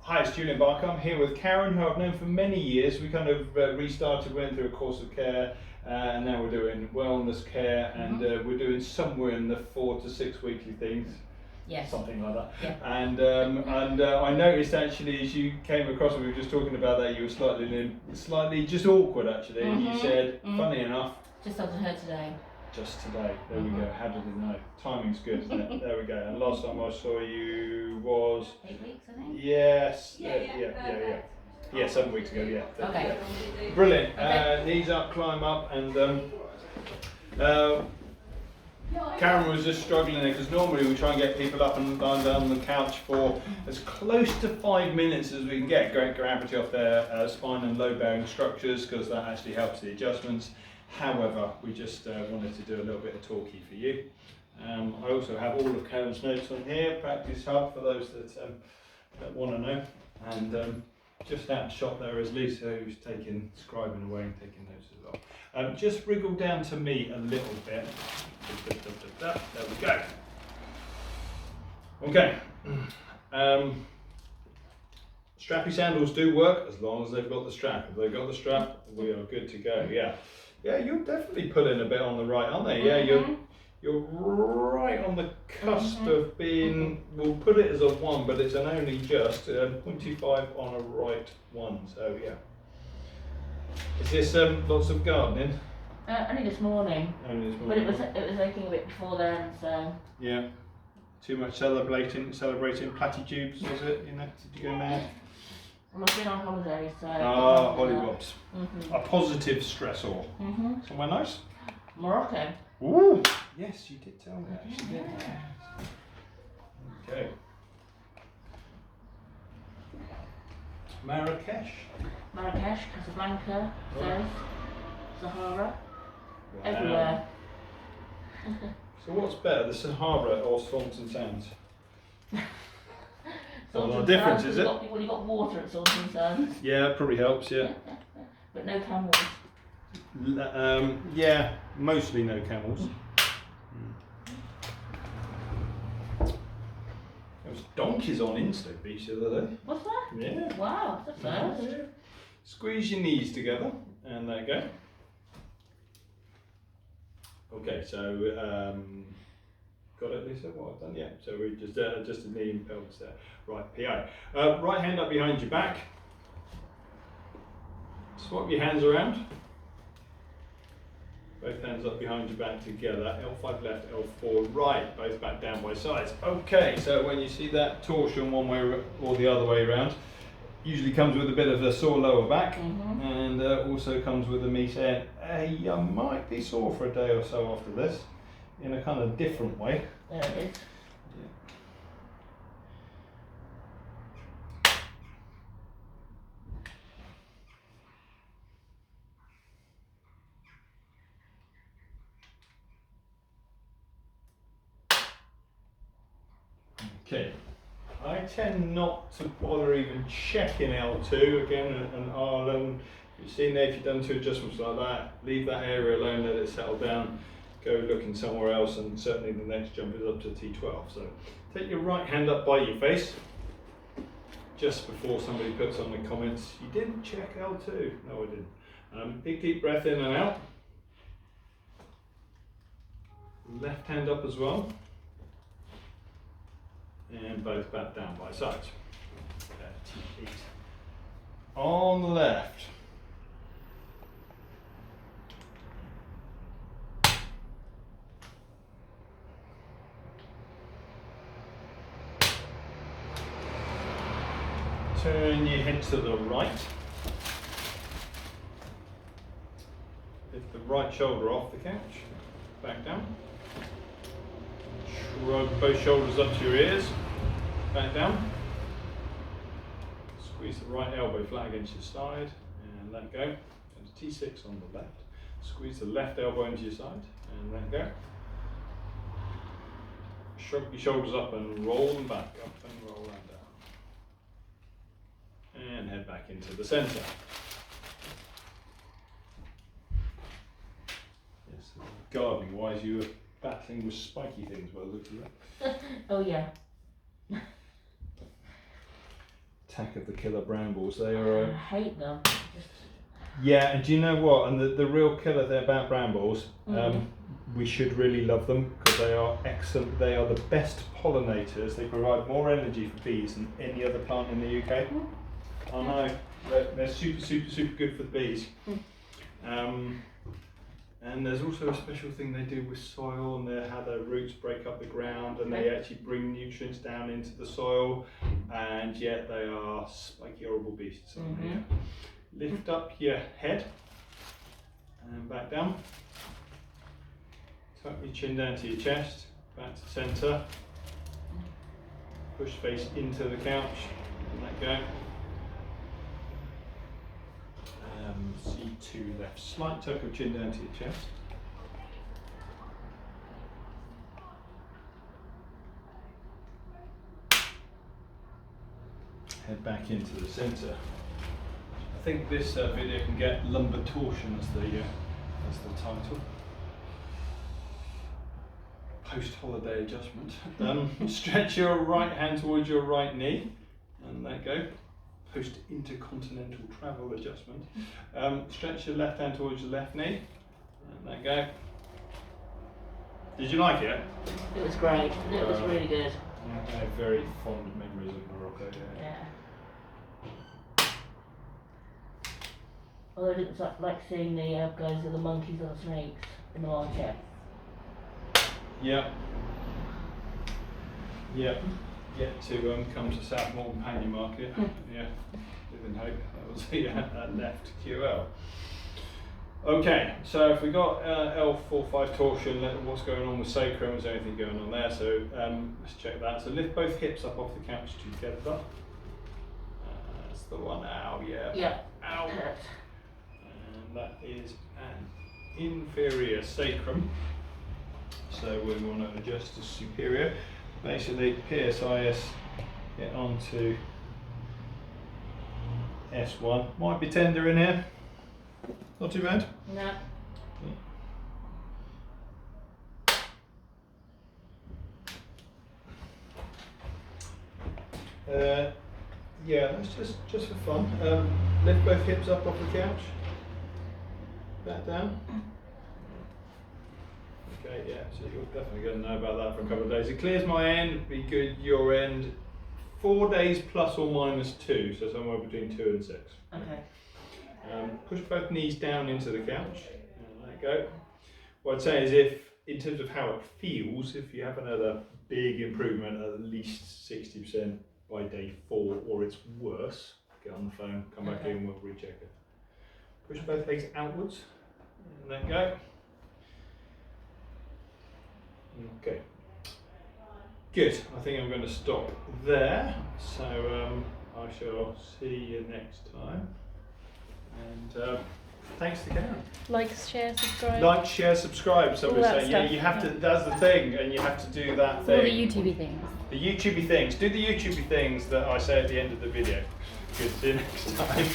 Hi, it's Julien Barker. I'm here with Karen, who I've known for many years. We kind of restarted, went through a course of care, and now we're doing wellness care, and we're doing somewhere in the 4 to 6 weekly things. Yes. Something like that. Yeah. And I noticed actually as you came across, we were just talking about that, you were slightly just awkward actually, and you said, funny enough, just after her today. Just today. There we go. How did it know? Timing's good, isn't it? There we go. And last time I saw you was 8 weeks, I think. yes. Yeah, 7 weeks ago. Yeah. Okay. Yeah. Brilliant. Okay. Knees up, climb up, and Karen was just struggling there because normally we try and get people up and lying down on the couch for as close to 5 minutes as we can get, great gravity off their spine and low bearing structures, because that actually helps the adjustments. However, we just wanted to do a little bit of talkie for you. I also have all of Karen's notes on here, practice hub for those that want to know. And just out shot there is Lisa, who's scribing away and taking notes as well. Just wriggle down to me a little bit. There we go. Okay. Strappy sandals do work as long as they've got the strap. If they've got the strap, we are good to go. Yeah. Yeah, you're definitely pulling a bit on the right, aren't they? Yeah, you're right on the cusp of being, we'll put it as a 1, but it's an only just 0.25 on a right 1, so yeah. Is this lots of gardening? Only this morning. Only this morning. But it was aching a bit before then, so. Yeah. Too much celebrating platitudes, was it? You know, did you go mad? Well, I've been on holiday, so. Ah, hollywobs. A positive stressor. Somewhere nice? Morocco. Ooh! Yes, you did tell me actually. Okay. Marrakesh, Casablanca, Fez, Sahara, Wow. everywhere. So what's better, the Sahara or Swanson Sands? Not a lot of difference, is it? Well, you've got water at Swanson Sands. Yeah, it probably helps, yeah. But no camels. Yeah, mostly no camels. There was donkeys on Instoke Beach the other day. What's that? Yeah. Wow, that's a first. Yeah. Squeeze your knees together, and there you go. Okay, so got it, Lisa? What I've done? Yeah. So we just adjusted knee and pelvis there. Right, PI. Right hand up behind your back. Swap your hands around. Both hands up behind your back together. L5 left, L4 right. Both back down by sides. Okay, so when you see that torsion one way or the other way around, usually comes with a bit of a sore lower back, and also comes with me saying, hey, you might be sore for a day or so after this, in a kind of different way. There it is. Okay, I tend not to bother even checking L2 again, and I'll, you've seen there, if you've done 2 adjustments like that, leave that area alone, let it settle down, go looking somewhere else, and certainly the next jump is up to T12. So take your right hand up by your face, just before somebody puts on the comments, you didn't check L2. No, I didn't. Big deep breath in and out. Left hand up as well. And both back down by sides. T8. On the left. Turn your head to the right. Lift the right shoulder off the couch. Back down. Shrug both shoulders up to your ears, back down. Squeeze the right elbow flat against your side and let go. And T6 on the left. Squeeze the left elbow into your side and let go. Shrug your shoulders up and roll them back, up and roll them down. And head back into the centre. Yes, gardening wise, you were battling with spiky things by the look of it. Oh yeah. attack of the killer brambles. They are. I hate them. Yeah, and do you know what? And the real killer thing about brambles, we should really love them because they are excellent. They are the best pollinators. They provide more energy for bees than any other plant in the UK. I know. They're super, super, super good for the bees. And there's also a special thing they do with soil, and how their roots break up the ground, and they actually bring nutrients down into the soil, and yet they are spiky, horrible beasts. Lift up your head and back down. Tuck your chin down to your chest, back to centre. Push face into the couch, and let go. C2 left, slight tuck of chin down to your chest. Head back into the centre. I think this video can get lumbar torsion as the title. Post-holiday adjustment. Stretch your right hand towards your right knee and let go. Post-intercontinental travel adjustment. Stretch your left hand towards your left knee and let go. Did you like it? It was great. It was really good. I have very fond memories of Morocco. Yeah. Although I didn't like seeing the guys with the monkeys or snakes in the market. Yeah. Yeah. Get to come to South Morton Pandy Market. Yeah. Live in hope. That was that left QL. Okay, so if we got L45 torsion, what's going on with sacrum? Is there anything going on there? So let's check that. So lift both hips up off the couch together. That's the one. Ow, yeah. Yeah. Ow. And that is an inferior sacrum. So we want to adjust to superior. Basically, PSIS, get onto S1. Might be tender in here. Not too bad. No. Yeah, that's just for fun. Lift both hips up off the couch. Back down. Okay, yeah, so you're definitely going to know about that for a couple of days. It clears my end, be good your end. 4 days plus or minus 2, so somewhere between 2 and 6. Okay. Push both knees down into the couch. And let go. What I'd say is, if, in terms of how it feels, if you have another big improvement, at least 60% by day 4, or it's worse, get on the phone, come back in, we'll recheck it. Push both legs outwards. And let go. Okay. Good. I think I'm going to stop there. So I shall see you next time. And thanks to Karen. Like, share, subscribe. Like, share, subscribe. Somebody All that say, yeah, stuff. you have to. That's the thing, and you have to do that thing. All the YouTubey things. The YouTubey things. Do the YouTubey things that I say at the end of the video. Good. See you next time.